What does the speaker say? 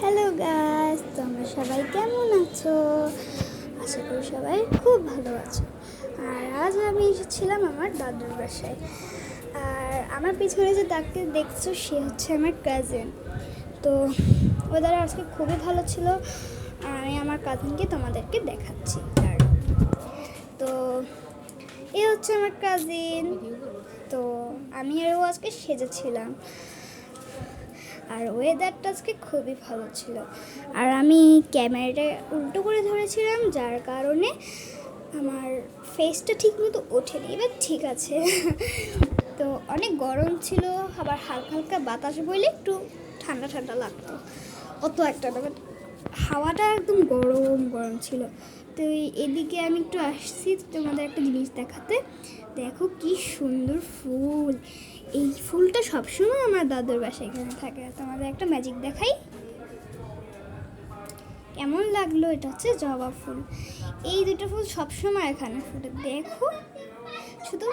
Hello guys, তোমরা সবাই কেমন আছো? আশা করি সবাই খুব ভালো আছো। আর আজ আমি এসেছিলাম আমার দাদুর বাসায়। আর আমার পিছনে যে দাদুকে দেখছো সে হচ্ছে আমার কাজিন। তো ওদের আজকে খুবই ভালো ছিল। আর আমি আমার কাজিনকে তোমাদেরকে দেখাচ্ছি। তো এ হচ্ছে আমার কাজিন। তো আমি আরও আজকে সেজেছিলাম। আর ওয়েদারটা আজকে খুবই ভালো ছিল। আর আমি ক্যামেরাটা উল্টো করে ধরেছিলাম, যার কারণে আমার ফেসটা ঠিক মতো ওঠেনি। এবার ঠিক আছে। তো অনেক গরম ছিল, আবার হালকা হালকা বাতাস বইলে একটু ঠান্ডা ঠান্ডা লাগতো, অত একটা না, বাট হাওয়াটা একদম গরম গরম ছিল। তো এদিকে আমি একটু আসছি তোমাদের একটা জিনিস দেখাতে। দেখো কি সুন্দর ফুল! এই ফুলটা সবসময় আমার দাদুর বাসায় এখানে থাকে। তোমাদের একটা ম্যাজিক দেখাই, কেমন লাগলো? এটা হচ্ছে জবা ফুল। এই দুটো ফুল সবসময় এখানে ফুটে, দেখো শুধু।